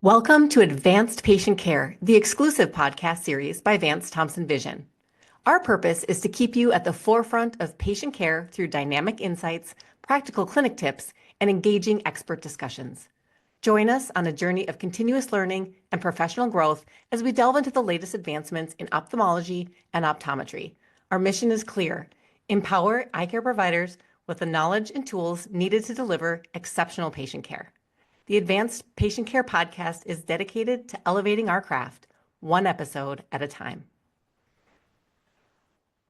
Welcome to Advanced Patient Care, the exclusive podcast series by Vance Thompson Vision. Our purpose is to keep you at the forefront of patient care through dynamic insights, practical clinic tips, and engaging expert discussions. Join us on a journey of continuous learning and professional growth as we delve into the latest advancements in ophthalmology and optometry. Our mission is clear: empower eye care providers with the knowledge and tools needed to deliver exceptional patient care. The Advanced Patient Care podcast is dedicated to elevating our craft, one episode at a time.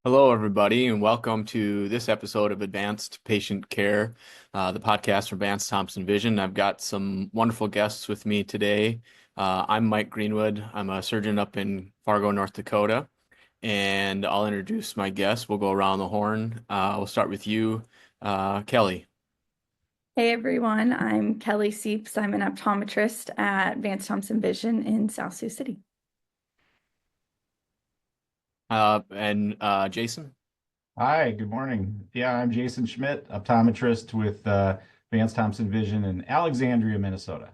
Hello, everybody, and welcome to this episode of Advanced Patient Care, the podcast from Vance Thompson Vision. I've got some wonderful guests with me today. I'm Mike Greenwood. I'm a surgeon up in Fargo, North Dakota, and I'll introduce my guests. We'll go around the horn. We'll start with you, Kelly. Hey everyone, I'm Kelly Seeps. I'm an optometrist at Vance Thompson Vision in South Sioux City. And Jason. Hi, good morning. Yeah, I'm Jason Schmidt, optometrist with Vance Thompson Vision in Alexandria, Minnesota.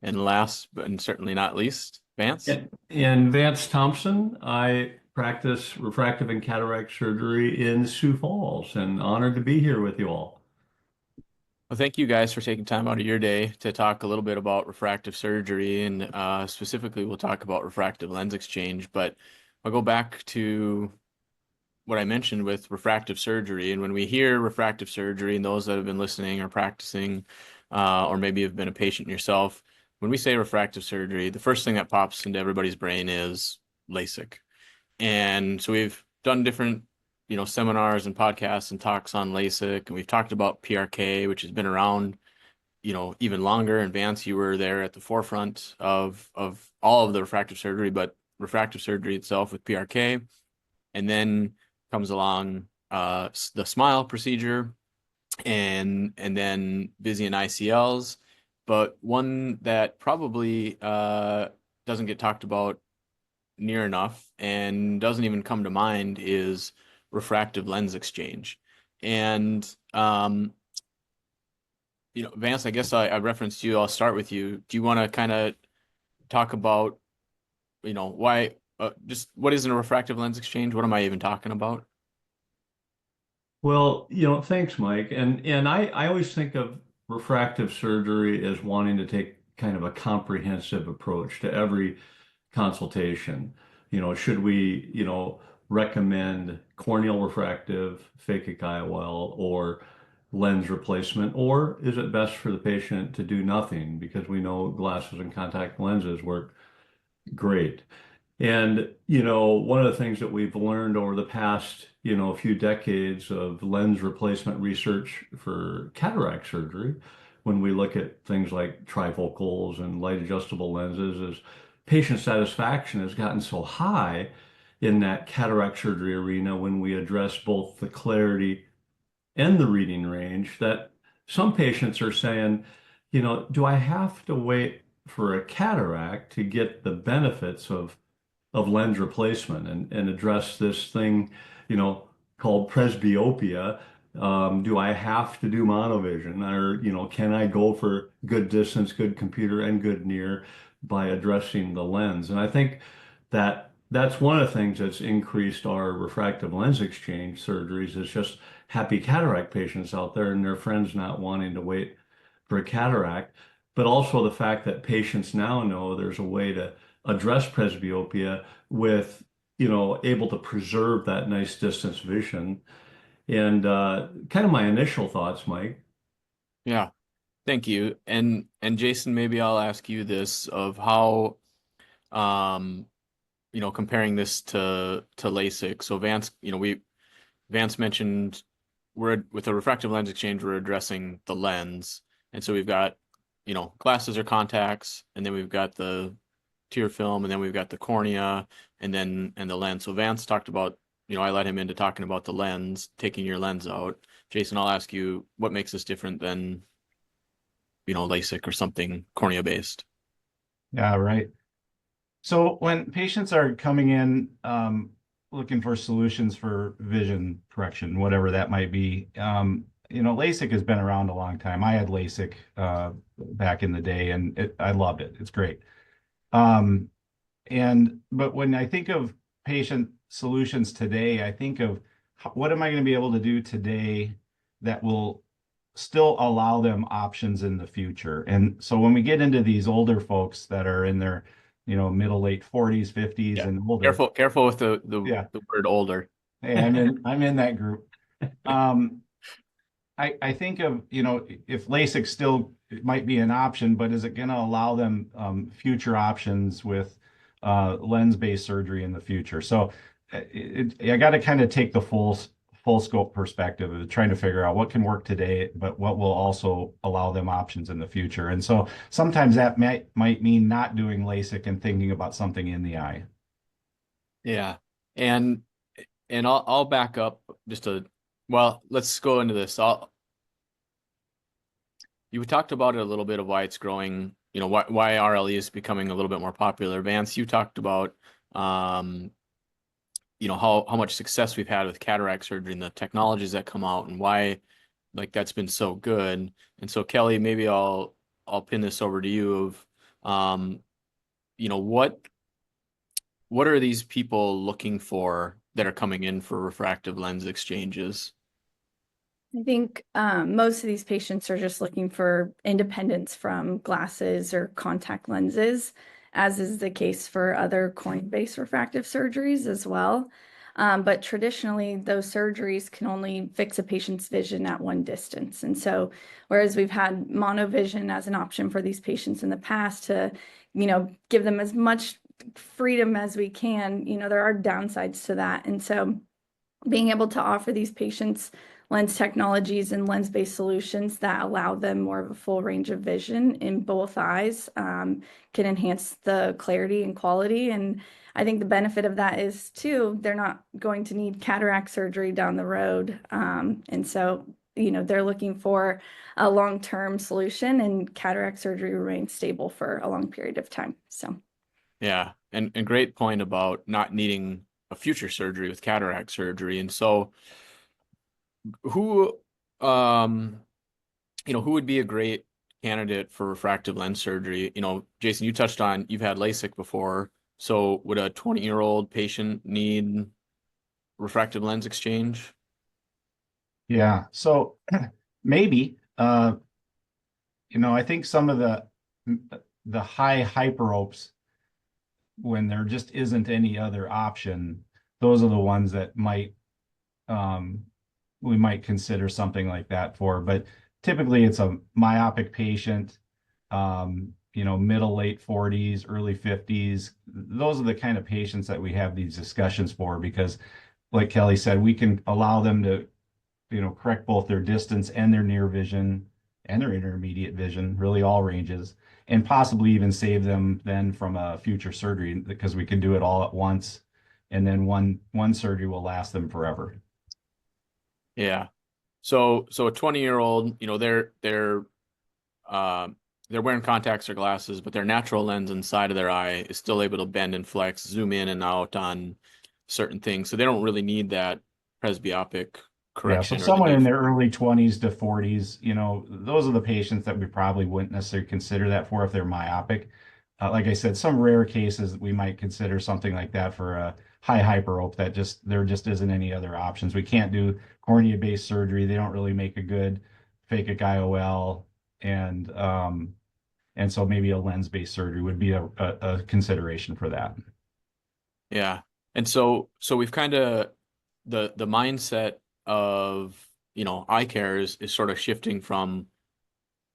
And last, but certainly not least, Vance. And Vance Thompson, I practice refractive and cataract surgery in Sioux Falls, and honored to be here with you all. Well, thank you guys for taking time out of your day to talk a little bit about refractive surgery, and specifically we'll talk about refractive lens exchange, but I'll go back to what I mentioned with refractive surgery. And when we hear refractive surgery, and those that have been listening or practicing, or maybe have been a patient yourself, when we say refractive surgery, the first thing that pops into everybody's brain is LASIK. And so we've done different seminars and podcasts and talks on LASIK, and we've talked about PRK, which has been around, even longer. And Vance, you were there at the forefront of all of the refractive surgery, but refractive surgery itself with PRK. And then comes along the SMILE procedure, and then Visian ICLs. But one that probably doesn't get talked about near enough and doesn't even come to mind is refractive lens exchange. And Vance, I guess I referenced you. I'll start with you. Do you want to kind of talk about why just what is a refractive lens exchange? What am I even talking about? Well, thanks, Mike. And I always think of refractive surgery as wanting to take kind of a comprehensive approach to every consultation. Should we, recommend corneal refractive, phakic IOL, or lens replacement, or is it best for the patient to do nothing because we know glasses and contact lenses work great? And, one of the things that we've learned over the past, few decades of lens replacement research for cataract surgery, when we look at things like trifocals and light adjustable lenses, is patient satisfaction has gotten so high in that cataract surgery arena when we address both the clarity and the reading range that some patients are saying, do I have to wait for a cataract to get the benefits of lens replacement and address this thing, called presbyopia? Do I have to do monovision, or, can I go for good distance, good computer, and good near by addressing the lens? And I think that's one of the things that's increased our refractive lens exchange surgeries, is just happy cataract patients out there and their friends not wanting to wait for a cataract, but also the fact that patients now know there's a way to address presbyopia with, able to preserve that nice distance vision. And kind of my initial thoughts, Mike. Yeah, thank you. And Jason, maybe I'll ask you this of how, comparing this to LASIK. So Vance, Vance mentioned with a refractive lens exchange, we're addressing the lens. And so we've got, glasses or contacts, and then we've got the tear film, and then we've got the cornea, and the lens. So Vance talked about, I led him into talking about the lens, taking your lens out. Jason, I'll ask you, what makes this different than, LASIK or something cornea based? Yeah, right. So when patients are coming in looking for solutions for vision correction, whatever that might be, LASIK has been around a long time. I had LASIK back in the day, and I loved it. It's great. But when I think of patient solutions today, I think of what am I going to be able to do today that will still allow them options in the future. And so when we get into these older folks that are in their, middle, late 40s, 50s Yeah. and older. Careful with the Yeah. the word older. Hey, I'm in that group. I think of, if LASIK still might be an option, but is it going to allow them future options with lens-based surgery in the future? So I got to kind of take the full scope perspective of trying to figure out what can work today, but what will also allow them options in the future. And so sometimes that might mean not doing LASIK and thinking about something in the eye. Yeah. And I'll back up well, let's go into this. You talked about it a little bit of why it's growing, why RLE is becoming a little bit more popular. Vance, you talked about how much success we've had with cataract surgery and the technologies that come out and why like that's been so good. And so Kelly, maybe I'll pin this over to you of what are these people looking for that are coming in for refractive lens exchanges? I think most of these patients are just looking for independence from glasses or contact lenses, as is the case for other cornea-based refractive surgeries as well. But traditionally, those surgeries can only fix a patient's vision at one distance. And so, whereas we've had monovision as an option for these patients in the past to, give them as much freedom as we can, there are downsides to that. And so, being able to offer these patients lens technologies and lens-based solutions that allow them more of a full range of vision in both eyes can enhance the clarity and quality. And I think the benefit of that is, too, they're not going to need cataract surgery down the road. And so, they're looking for a long-term solution, and cataract surgery remains stable for a long period of time. So, yeah, and great point about not needing a future surgery with cataract surgery. And so who who would be a great candidate for refractive lens surgery? Jason, you touched on you've had LASIK before. So would a 20-year-old patient need refractive lens exchange? Yeah. So maybe, I think some of the high hyperopes, when there just isn't any other option, those are the ones that we might consider something like that for. But typically it's a myopic patient, middle, late 40s, early 50s. Those are the kind of patients that we have these discussions for, because like Kelly said, we can allow them to, correct both their distance and their near vision and their intermediate vision, really all ranges, and possibly even save them then from a future surgery, because we can do it all at once. And then one surgery will last them forever. Yeah. So a 20-year-old, they're wearing contacts or glasses, but their natural lens inside of their eye is still able to bend and flex, zoom in and out on certain things. So they don't really need that presbyopic correction. Yeah, so someone in their early 20s to 40s, those are the patients that we probably wouldn't necessarily consider that for if they're myopic. Like I said, some rare cases we might consider something like that for a high hyperope that there just isn't any other options. We can't do cornea-based surgery. They don't really make a good phakic IOL, and so maybe a lens-based surgery would be a consideration for that. Yeah, and so we've kind of the mindset of eye care is sort of shifting from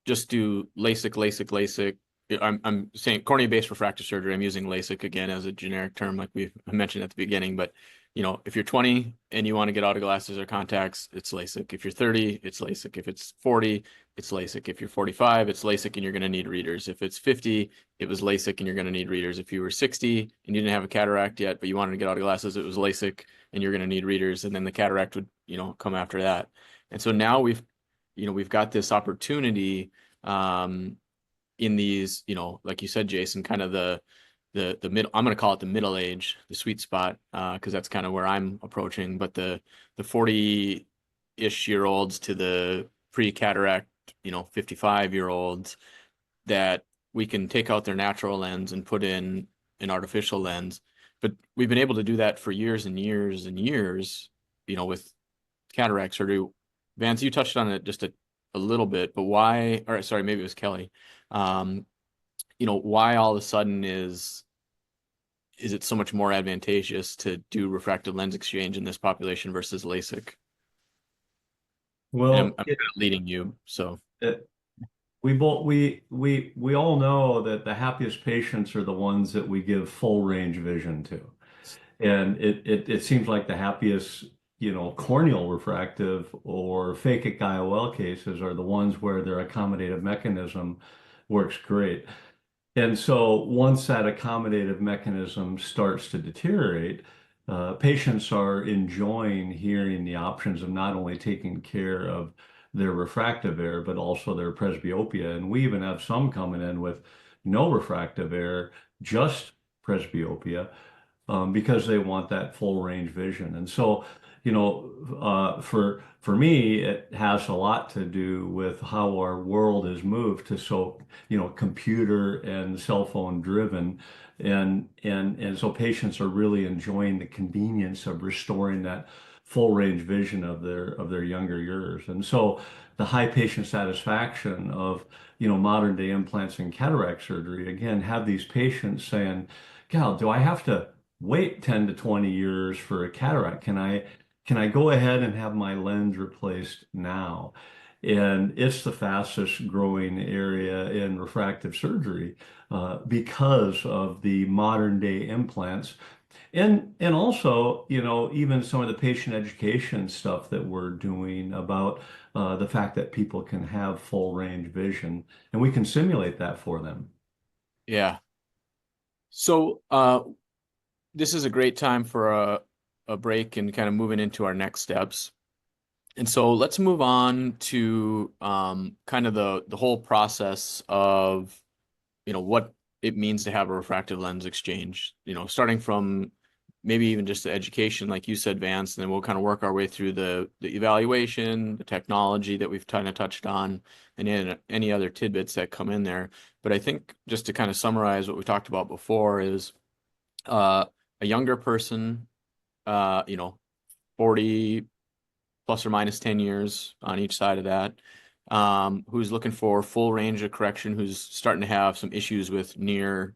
just do LASIK. I'm saying cornea-based refractive surgery. I'm using LASIK again as a generic term, like we mentioned at the beginning. But if you're 20 and you want to get out of glasses or contacts, it's LASIK. If you're 30, it's LASIK. If it's 40, it's LASIK. If you're 45, it's LASIK and you're going to need readers. If it's 50, it was LASIK and you're going to need readers. If you were 60 and you didn't have a cataract yet, but you wanted to get out of glasses, it was LASIK and you're going to need readers. And then the cataract would, come after that. And so now we've got this opportunity in these, like you said, Jason, kind of the middle, I'm going to call it the middle age, the sweet spot, because that's kind of where I'm approaching. But the 40 year olds to the pre-cataract, 55-year-olds, that we can take out their natural lens and put in an artificial lens. But we've been able to do that for years and years and years, with cataract surgery. Vance, you touched on it just a little bit, but why, or sorry, maybe it was Kelly. Why all of a sudden is it so much more advantageous to do refractive lens exchange in this population versus LASIK? And Well, I'm kind of leading you, so. we all know that the happiest patients are the ones that we give full range vision to. And it seems like the happiest, corneal refractive or phakic IOL cases are the ones where their accommodative mechanism works great. And so once that accommodative mechanism starts to deteriorate, patients are enjoying hearing the options of not only taking care of their refractive error, but also their presbyopia. And we even have some coming in with no refractive error, just presbyopia, because they want that full range vision. And so, for me, it has a lot to do with how our world has moved to computer and cell phone driven. And so patients are really enjoying the convenience of restoring that full range vision of their younger years. And so the high patient satisfaction of, modern day implants and cataract surgery, again, have these patients saying, "Gal, do I have to wait 10 to 20 years for a cataract? Can I go ahead and have my lens replaced now?" And it's the fastest growing area in refractive surgery because of the modern day implants. And also, even some of the patient education stuff that we're doing about the fact that people can have full range vision, and we can simulate that for them. Yeah. So this is a great time for a break and kind of moving into our next steps. And so let's move on to kind of the whole process of, what it means to have a refractive lens exchange, starting from maybe even just the education, like you said, Vance, and then we'll kind of work our way through the evaluation, the technology that we've kind of touched on, and any other tidbits that come in there. But I think just to kind of summarize what we talked about before is a younger person, 40 plus or minus 10 years on each side of that, who's looking for full range of correction, who's starting to have some issues with near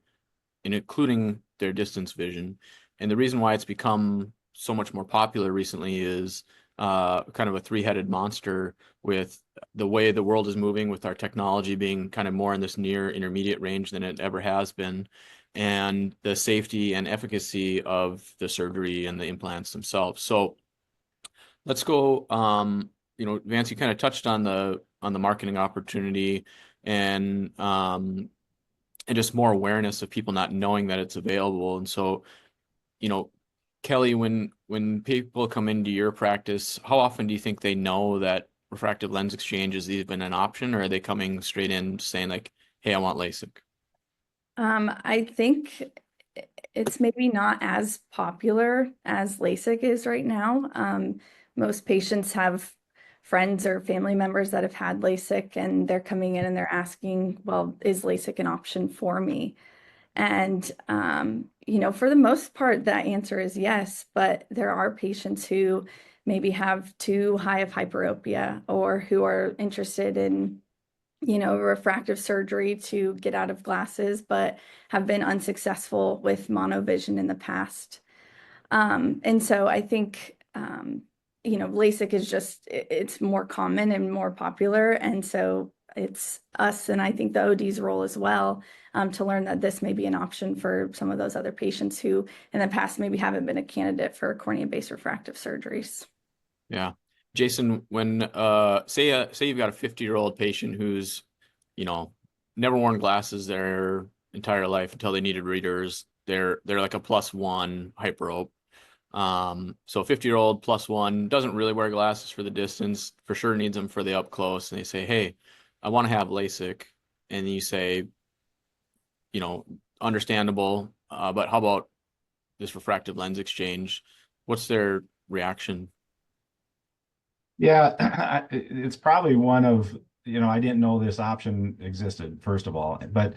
and including their distance vision. And the reason why it's become so much more popular recently is kind of a three-headed monster with the way the world is moving, with our technology being kind of more in this near intermediate range than it ever has been, and the safety and efficacy of the surgery and the implants themselves. So let's go, Vance, you kind of touched on the marketing opportunity and just more awareness of people not knowing that it's available. And so, Kelly, when people come into your practice, how often do you think they know that refractive lens exchange is even an option, or are they coming straight in saying like, "Hey, I want LASIK"? I think it's maybe not as popular as LASIK is right now. Most patients have friends or family members that have had LASIK, and they're coming in and they're asking, well, is LASIK an option for me? And, for the most part, that answer is yes, but there are patients who maybe have too high of hyperopia, or who are interested in, refractive surgery to get out of glasses, but have been unsuccessful with monovision in the past. And so I think, LASIK is it's more common and more popular. And so it's us, and I think the OD's role as well, to learn that this may be an option for some of those other patients who in the past maybe haven't been a candidate for cornea-based refractive surgeries. Yeah. Jason, when say you've got a 50-year-old patient who's, never worn glasses their entire life until they needed readers. They're like a +1 hyperope. So 50-year-old +1 doesn't really wear glasses for the distance, for sure needs them for the up close. And they say, "Hey, I want to have LASIK." And you say, understandable, but how about this refractive lens exchange? What's their reaction? Yeah, it's probably one of, I didn't know this option existed, first of all, but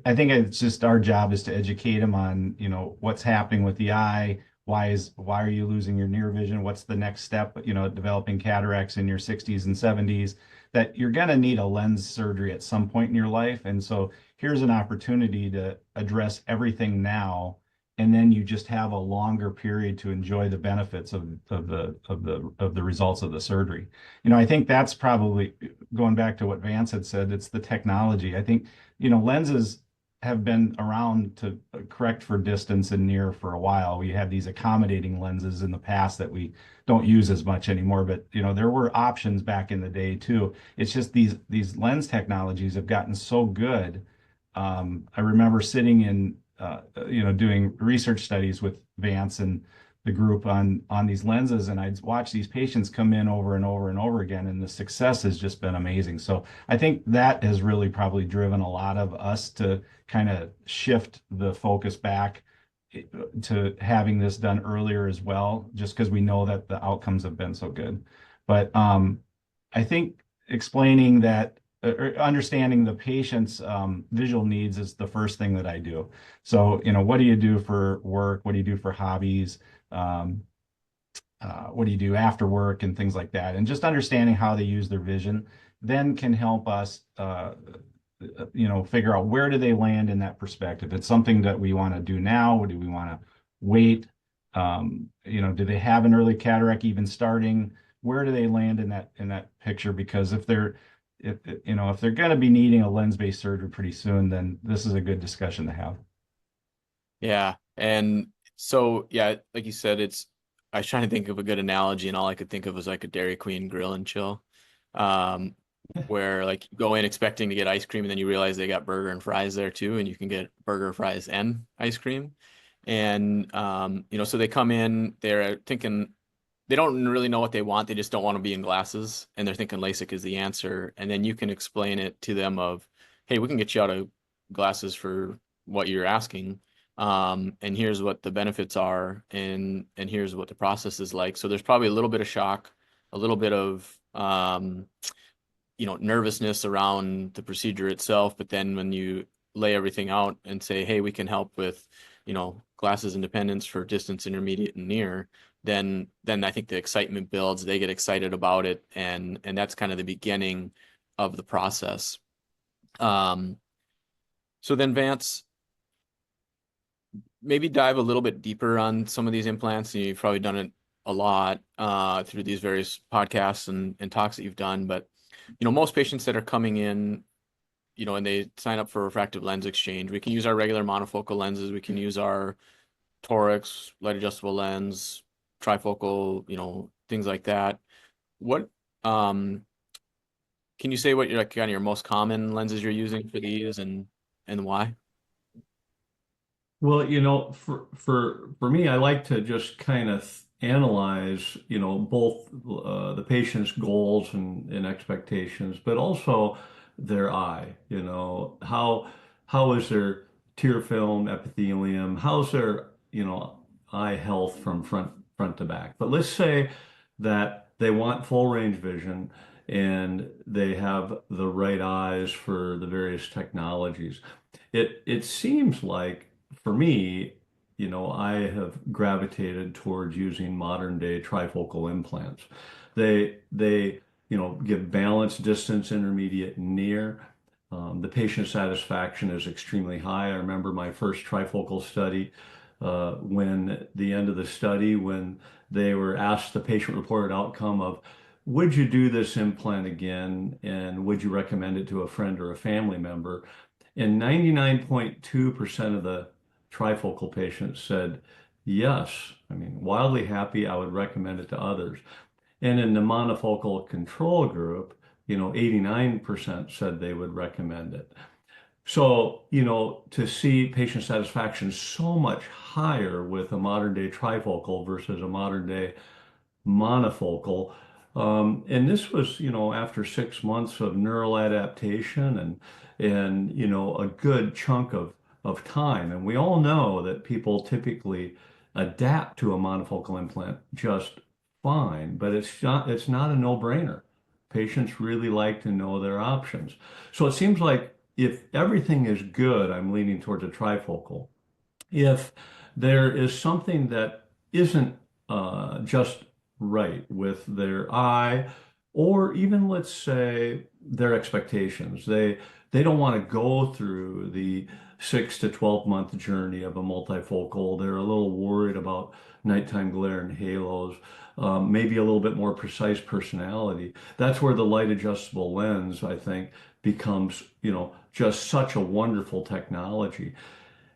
I think it's just our job is to educate them on, what's happening with the eye. Why are you losing your near vision? What's the next step, developing cataracts in your 60s and 70s, that you're going to need a lens surgery at some point in your life. And so here's an opportunity to address everything now, and then you just have a longer period to enjoy the benefits of the results of the surgery. I think that's probably going back to what Vance had said. It's the technology. I think lenses have been around to correct for distance and near for a while. We had these accommodating lenses in the past that we don't use as much anymore, but there were options back in the day too. It's just these lens technologies have gotten so good. I remember sitting in doing research studies with Vance and the group on these lenses, and I'd watch these patients come in over and over and over again, and the success has just been amazing. So I think that has really probably driven a lot of us to kind of shift the focus back to having this done earlier as well, just because we know that the outcomes have been so good. But I think explaining that, or understanding the patient's visual needs is the first thing that I do. So, what do you do for work? What do you do for hobbies? Um, what do you do after work and things like that? And just understanding how they use their vision then can help us, figure out where do they land in that perspective. It's something that we want to do now, or do we want to wait? Do they have an early cataract even starting? Where do they land in that picture? Because if they're going to be needing a lens-based surgery pretty soon, then this is a good discussion to have. Yeah. And so, yeah, like you said, I was trying to think of a good analogy, and all I could think of was like a Dairy Queen grill and chill, where like you go in expecting to get ice cream, and then you realize they got burger and fries there too, and you can get burger, fries, and ice cream. And, so they come in, they're thinking, they don't really know what they want. They just don't want to be in glasses, and they're thinking LASIK is the answer. And then you can explain it to them of, hey, we can get you out of glasses for what you're asking. And here's what the benefits are, and here's what the process is like. So there's probably a little bit of shock, a little bit of nervousness around the procedure itself. But then when you lay everything out and say, hey, we can help with, glasses independence for distance, intermediate, and near, then I think the excitement builds. They get excited about it, and that's kind of the beginning of the process. So then, Vance, maybe dive a little bit deeper on some of these implants. You've probably done it a lot through these various podcasts and talks that you've done. But most patients that are coming in, and they sign up for refractive lens exchange, we can use our regular monofocal lenses. We can use our torics, light adjustable lens, trifocal, things like that. What can you say what your kind of your most common lenses you're using for these, and why? Well, for me, I like to just kind of analyze, both the patient's goals and expectations, but also their eye. How is their tear film epithelium? How's their, eye health from front to back? But let's say that they want full range vision and they have the right eyes for the various technologies. It seems like for me, I have gravitated towards using modern day trifocal implants. They give balance, distance, intermediate, and near. The patient satisfaction is extremely high. I remember my first trifocal study, when the end of the study, when they were asked the patient reported outcome of, would you do this implant again, and would you recommend it to a friend or a family member? And 99.2% of the trifocal patients said, yes. I mean, wildly happy. I would recommend it to others. And in the monofocal control group, 89% said they would recommend it. So, to see patient satisfaction so much higher with a modern day trifocal versus a modern day monofocal. And this was, after 6 months of neural adaptation and a good chunk of time. And we all know that people typically adapt to a monofocal implant just fine, but it's not a no-brainer. Patients really like to know their options. So it seems like if everything is good, I'm leaning towards a trifocal. If there is something that isn't just right with their eye, or even let's say their expectations, they don't want to go through the 6 to 12 month journey of a multifocal. They're a little worried about nighttime glare and halos, maybe a little bit more precise personality. That's where the light adjustable lens, I think, becomes, just such a wonderful technology.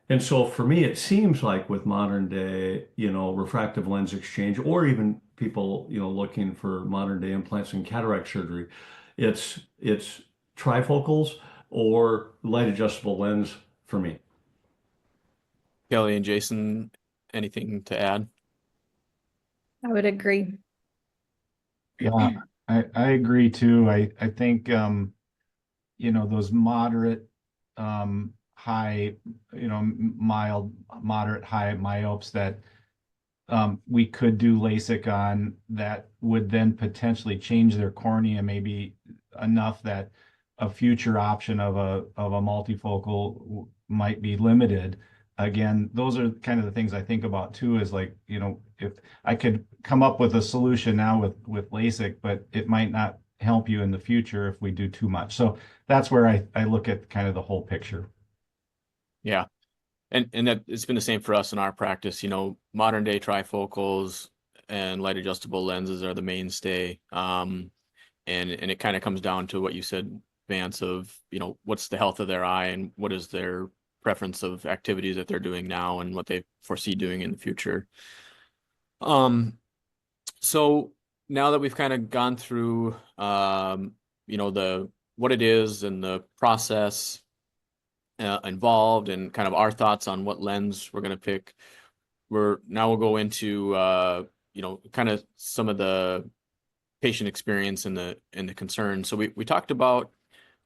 And so for me, it seems like with modern day, refractive lens exchange, or even people, looking for modern day implants and cataract surgery, it's trifocals or light adjustable lens for me. Kelly and Jason, anything to add? I would agree. Yeah, I agree too. I think those moderate high, mild, moderate, high myopes that we could do LASIK on, that would then potentially change their cornea maybe enough that a future option of a multifocal might be limited. Again, those are kind of the things I think about too, is like, if I could come up with a solution now with LASIK, but it might not help you in the future if we do too much. So that's where I look at kind of the whole picture. Yeah. And that it's been the same for us in our practice. Modern day trifocals and light adjustable lenses are the mainstay. And it kind of comes down to what you said, Vance, of, what's the health of their eye and what is their preference of activities that they're doing now and what they foresee doing in the future. So now that we've kind of gone through, what it is and the process involved and kind of our thoughts on what lens we're going to pick, we'll go into, kind of some of the patient experience and the concerns. So we talked about,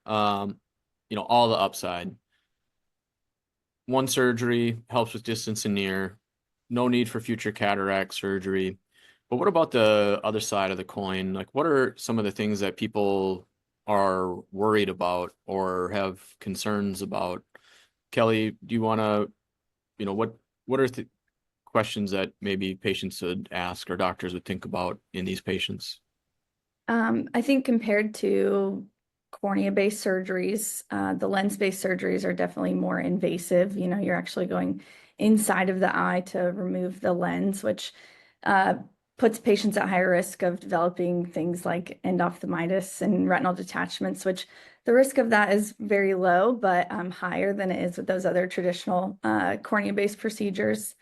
all the upside. One surgery helps with distance and near, no need for future cataract surgery. But what about the other side of the coin? Like, what are some of the things that people are worried about or have concerns about? Kelly, do you want to, what are the questions that maybe patients would ask or doctors would think about in these patients? I think compared to cornea-based surgeries, the lens-based surgeries are definitely more invasive. You're actually going inside of the eye to remove the lens, which puts patients at higher risk of developing things like endophthalmitis and retinal detachments, which the risk of that is very low, but higher than it is with those other traditional cornea-based procedures.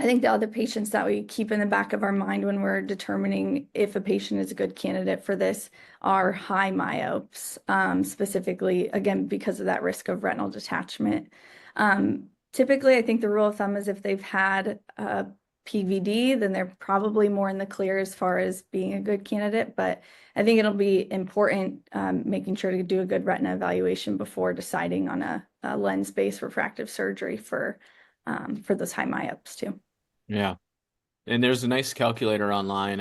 I think the other patients that we keep in the back of our mind when we're determining if a patient is a good candidate for this are high myopes, specifically, again, because of that risk of retinal detachment. Typically, I think the rule of thumb is if they've had a PVD, then they're probably more in the clear as far as being a good candidate. But I think it'll be important making sure to do a good retina evaluation before deciding on a lens-based refractive surgery for those high myopes too. Yeah. And there's a nice calculator online.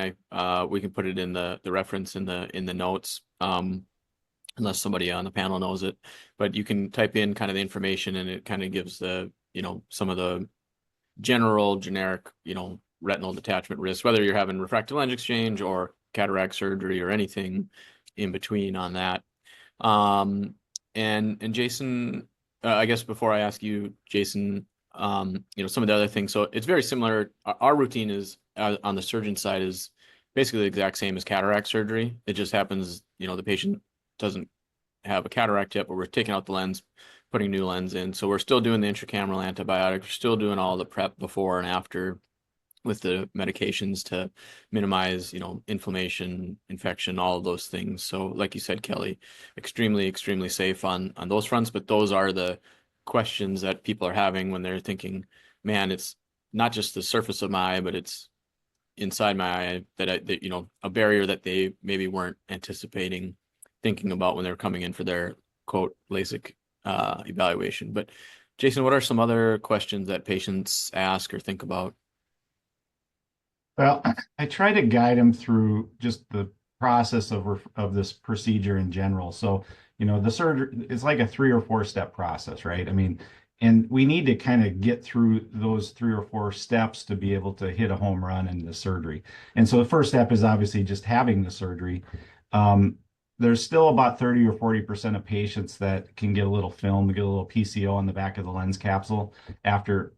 We can put it in the reference in the notes, unless somebody on the panel knows it. But you can type in kind of the information and it kind of gives the, some of the generic, retinal detachment risk, whether you're having refractive lens exchange or cataract surgery or anything in between on that. And Jason, I guess before I ask you, Jason, some of the other things. So it's very similar. Our routine is on the surgeon side is basically the exact same as cataract surgery. It just happens, the patient doesn't have a cataract yet, but we're taking out the lens, putting new lens in. So we're still doing the intracameral antibiotics. We're still doing all the prep before and after with the medications to minimize, inflammation, infection, all of those things. So like you said, Kelly, extremely, extremely safe on those fronts. But those are the questions that people are having when they're thinking, man, it's not just the surface of my eye, but it's inside my eye that a barrier that they maybe weren't anticipating thinking about when they're coming in for their quote LASIK evaluation. But Jason, what are some other questions that patients ask or think about? Well, I try to guide them through just the process of this procedure in general. So, the surgery it's like a 3 or 4 step process, right? I mean, and we need to kind of get through those 3 or 4 steps to be able to hit a home run in the surgery. And so the first step is obviously just having the surgery. Um, there's still about 30 or 40% of patients that can get a little film, get a little PCO on the back of the lens capsule after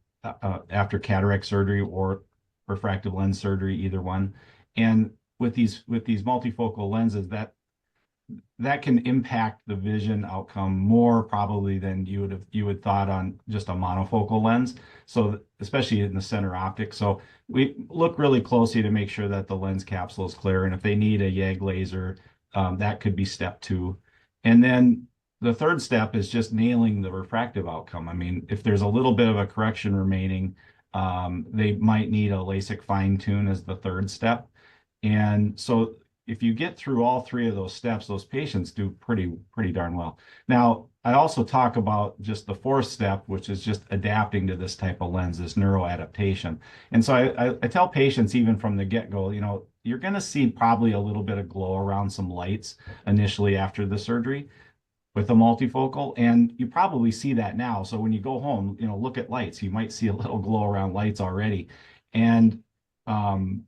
after cataract surgery or refractive lens surgery, either one. And with these multifocal lenses, that can impact the vision outcome more probably than you would thought on just a monofocal lens. So especially in the center optic. So we look really closely to make sure that the lens capsule is clear. And if they need a YAG laser, that could be step 2. And then the third step is just nailing the refractive outcome. I mean, if there's a little bit of a correction remaining, they might need a LASIK fine tune as the third step. And so if you get through all 3 of those steps, those patients do pretty darn well. Now, I also talk about just the 4th step, which is just adapting to this type of lens, this neuroadaptation. And so I tell patients even from the get-go, you're going to see probably a little bit of glow around some lights initially after the surgery with a multifocal, and you probably see that now. So when you go home, look at lights, you might see a little glow around lights already. And um,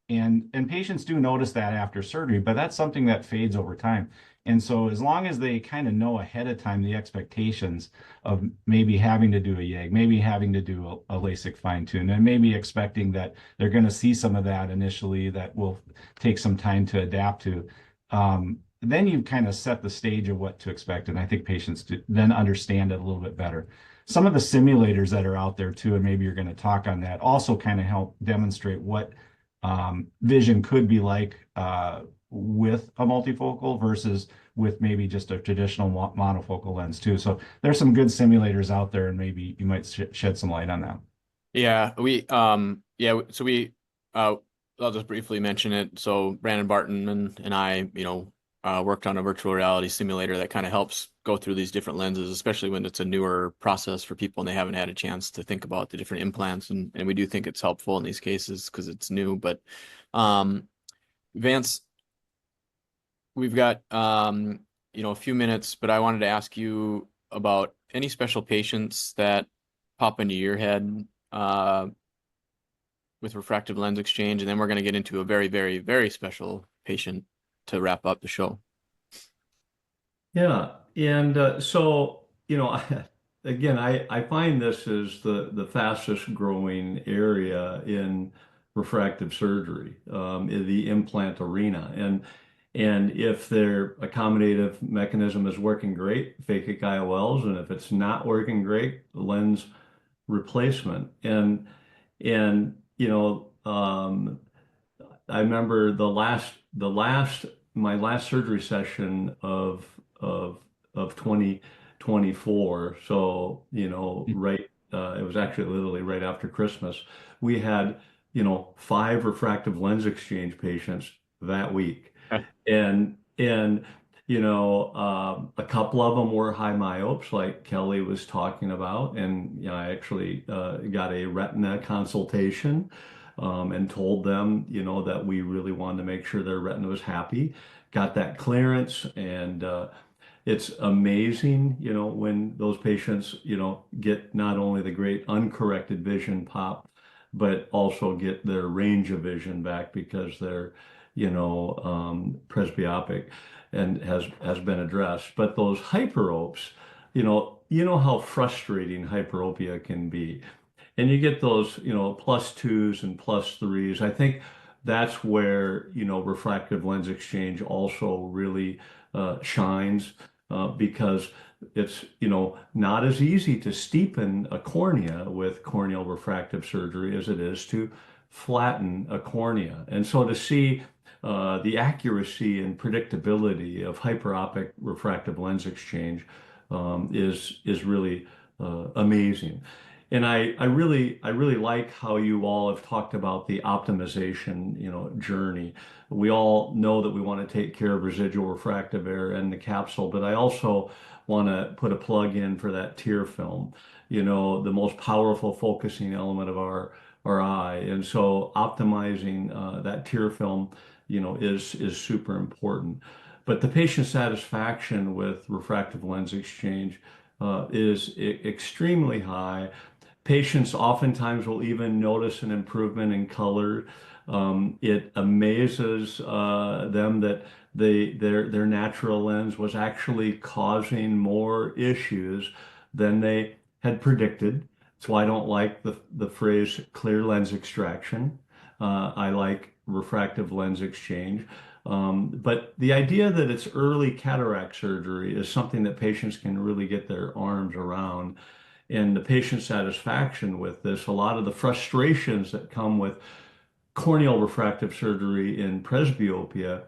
and patients do notice that after surgery, but that's something that fades over time. And so as long as they kind of know ahead of time the expectations of maybe having to do a YAG, maybe having to do a LASIK fine tune, and maybe expecting that they're going to see some of that initially that will take some time to adapt to, then you kind of set the stage of what to expect. And I think patients then understand it a little bit better. Some of the simulators that are out there too, and maybe you're going to talk on that, also kind of help demonstrate what vision could be like with a multifocal versus with maybe just a traditional monofocal lens too. So there's some good simulators out there, and maybe you might shed some light on that. Yeah, so I'll just briefly mention it. So Brandon Barton and I, worked on a virtual reality simulator that kind of helps go through these different lenses, especially when it's a newer process for people and they haven't had a chance to think about the different implants. And we do think it's helpful in these cases because it's new. But Vance, we've got a few minutes, but I wanted to ask you about any special patients that pop into your head with refractive lens exchange, and then we're going to get into a very, very, very special patient to wrap up the show. Yeah, and so again, I find this is the fastest growing area in refractive surgery, in the implant arena, and if their accommodative mechanism is working great, phakic IOLs, and if it's not working great, lens replacement, and I remember my last surgery session of 2024. So, right, it was actually literally right after Christmas. We had, 5 refractive lens exchange patients that week. Okay. And a couple of them were high myopes, like Kelly was talking about. And I actually got a retina consultation and told them, that we really wanted to make sure their retina was happy. Got that clearance, and it's amazing, when those patients, get not only the great uncorrected vision pop, but also get their range of vision back because they're, presbyopic and has been addressed. But those hyperopes, how frustrating hyperopia can be. And you get those, +2s and +3s. I think that's where, refractive lens exchange also really shines because it's, not as easy to steepen a cornea with corneal refractive surgery as it is to flatten a cornea. And so to see the accuracy and predictability of hyperopic refractive lens exchange is really amazing. And I really like how you all have talked about the optimization, journey. We all know that we want to take care of residual refractive error in the capsule, but I also want to put a plug in for that tear film. The most powerful focusing element of our our eye. And so optimizing that tear film, is super important. But the patient satisfaction with refractive lens exchange is extremely high. Patients oftentimes will even notice an improvement in color. It amazes them that their natural lens was actually causing more issues than they had predicted. That's why I don't like the phrase clear lens extraction. I like refractive lens exchange. But the idea that it's early cataract surgery is something that patients can really get their arms around. And the patient satisfaction with this, a lot of the frustrations that come with corneal refractive surgery in presbyopia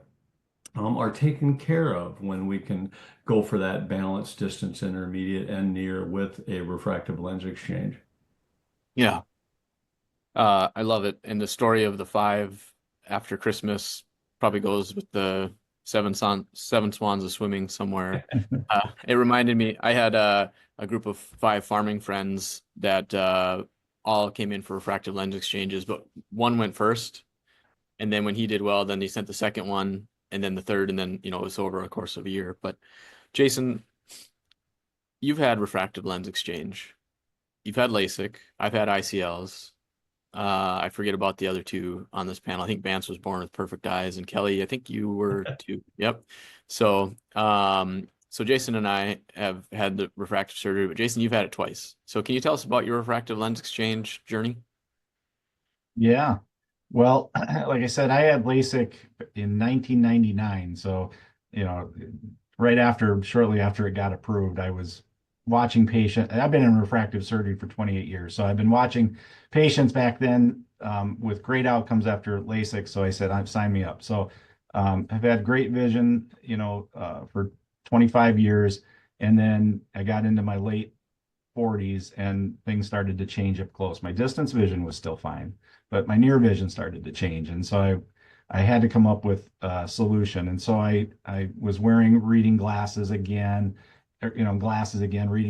are taken care of when we can go for that balanced distance intermediate and near with a refractive lens exchange. Yeah. I love it. And the story of the five after Christmas probably goes with the seven swans are swimming somewhere. It reminded me, I had a group of five farming friends that all came in for refractive lens exchanges, but one went first. And then when he did well, then he sent the second one and then the third, and then, it was over a course of a year. But Jason, you've had refractive lens exchange. You've had LASIK. I've had ICLs. I forget about the other two on this panel. I think Vance was born with perfect eyes, and Kelly, I think you were too. Yep. So, so Jason and I have had the refractive surgery, but Jason, you've had it twice. So can you tell us about your refractive lens exchange journey? Yeah. Well, like I said, I had LASIK in 1999. So, you know, shortly after it got approved, I was watching patients. I've been in refractive surgery for 28 years. So I've been watching patients back then with great outcomes after LASIK. So I said, sign me up. So I've had great vision, for 25 years. And then I got into my late 40s and things started to change up close. My distance vision was still fine, but my near vision started to change. And so I had to come up with a solution. And so I was wearing reading glasses again, reading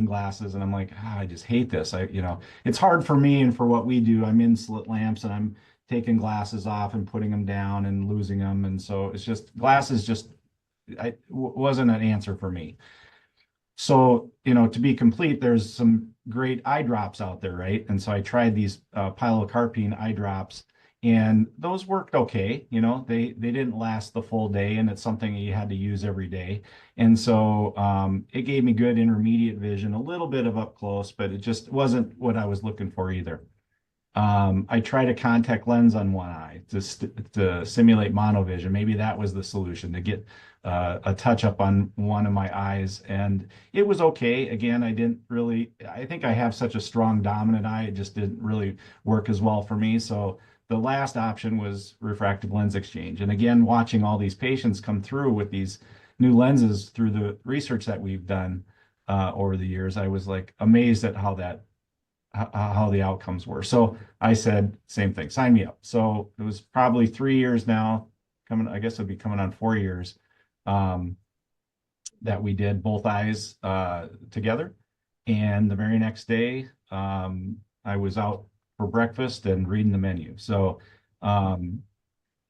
glasses. And I'm like, I just hate this. It's hard for me and for what we do. I'm in slit lamps and I'm taking glasses off and putting them down and losing them. And so it's just glasses wasn't an answer for me. So, to be complete, there's some great eye drops out there, right? And so I tried these pilocarpine eye drops, and those worked okay. They didn't last the full day, and it's something you had to use every day. And so it gave me good intermediate vision, a little bit of up close, but it just wasn't what I was looking for either. I tried a contact lens on one eye to simulate monovision. Maybe that was the solution, to get a touch up on one of my eyes. And it was okay. Again, I think I have such a strong dominant eye. It just didn't really work as well for me. So the last option was refractive lens exchange. And again, watching all these patients come through with these new lenses through the research that we've done over the years, I was like amazed at how the outcomes were. So I said, same thing, sign me up. So it was probably 3 years now, I guess it'd be coming on 4 years, that we did both eyes together. And the very next day, I was out for breakfast and reading the menu. So, and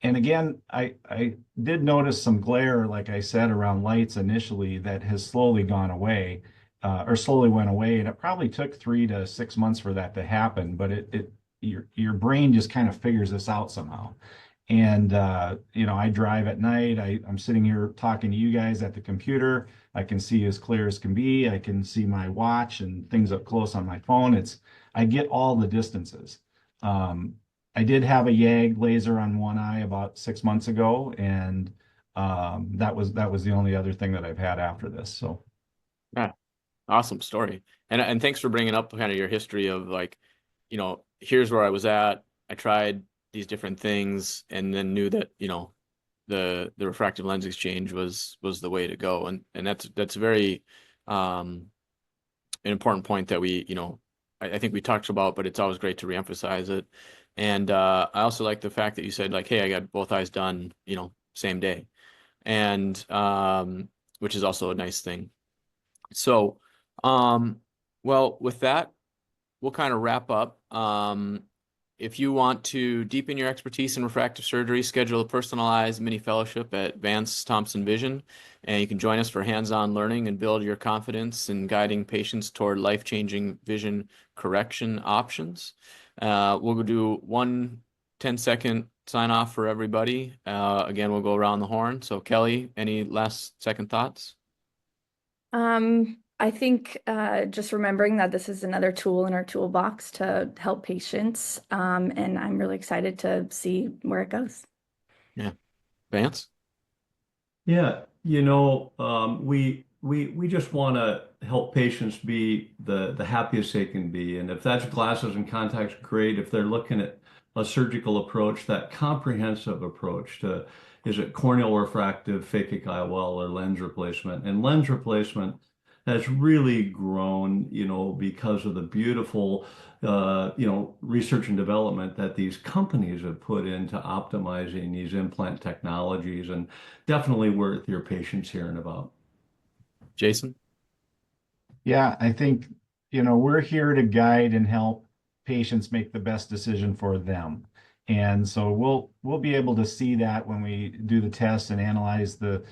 again, I did notice some glare, like I said, around lights initially that has slowly gone away. Or slowly went away, and it probably took 3 to 6 months for that to happen. But your brain just kind of figures this out somehow. And I drive at night. I'm sitting here talking to you guys at the computer. I can see as clear as can be. I can see my watch and things up close on my phone. I get all the distances. I did have a YAG laser on one eye about 6 months ago, and that was the only other thing that I've had after this. So. Yeah. Awesome story. And thanks for bringing up kind of your history of here's where I was at. I tried these different things and then knew that, the refractive lens exchange was the way to go. And that's very an important point that I think we talked about, but it's always great to reemphasize it. And I also like the fact that you said hey, I got both eyes done, same day. And which is also a nice thing. So well, with that, we'll kind of wrap up. if you want to deepen your expertise in refractive surgery, schedule a personalized mini fellowship at Vance Thompson Vision, and you can join us for hands-on learning and build your confidence in guiding patients toward life-changing vision correction options. We'll do one 10-second sign off for everybody. Again, we'll go around the horn. So Kelly, any last second thoughts? I think just remembering that this is another tool in our toolbox to help patients, and I'm really excited to see where it goes. Yeah. Vance? Yeah, we just want to help patients be the happiest they can be, and if that's glasses and contacts, great. If they're looking at a surgical approach, that comprehensive approach to, is it corneal refractive, phakic IOL, or lens replacement? And lens replacement has really grown, because of the beautiful, research and development that these companies have put into optimizing these implant technologies, and definitely worth your patients hearing about. Jason? Yeah, I think, we're here to guide and help patients make the best decision for them. And so we'll be able to see that when we do the tests and analyze the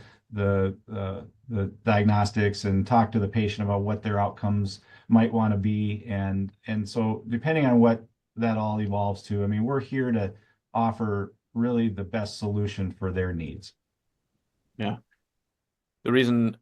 diagnostics and talk to the patient about what their outcomes might want to be. And so depending on what that all evolves to, I mean, we're here to offer really the best solution for their needs. Yeah. The reason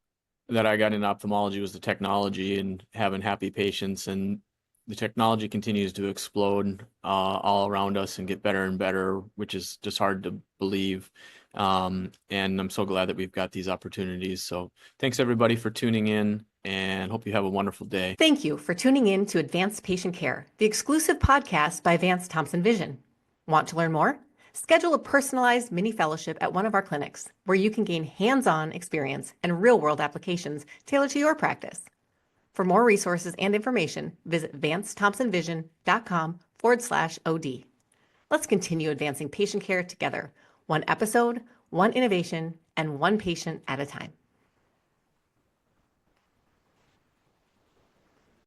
that I got into ophthalmology was the technology and having happy patients, and the technology continues to explode all around us and get better and better, which is just hard to believe. And I'm so glad that we've got these opportunities. So thanks everybody for tuning in, and hope you have a wonderful day. Thank you for tuning in to Advanced Patient Care, the exclusive podcast by Vance Thompson Vision. Want to learn more? Schedule a personalized mini fellowship at one of our clinics where you can gain hands-on experience and real-world applications tailored to your practice. For more resources and information, visit vancethompsonvision.com/OD. Let's continue advancing patient care together, one episode, one innovation, and one patient at a time.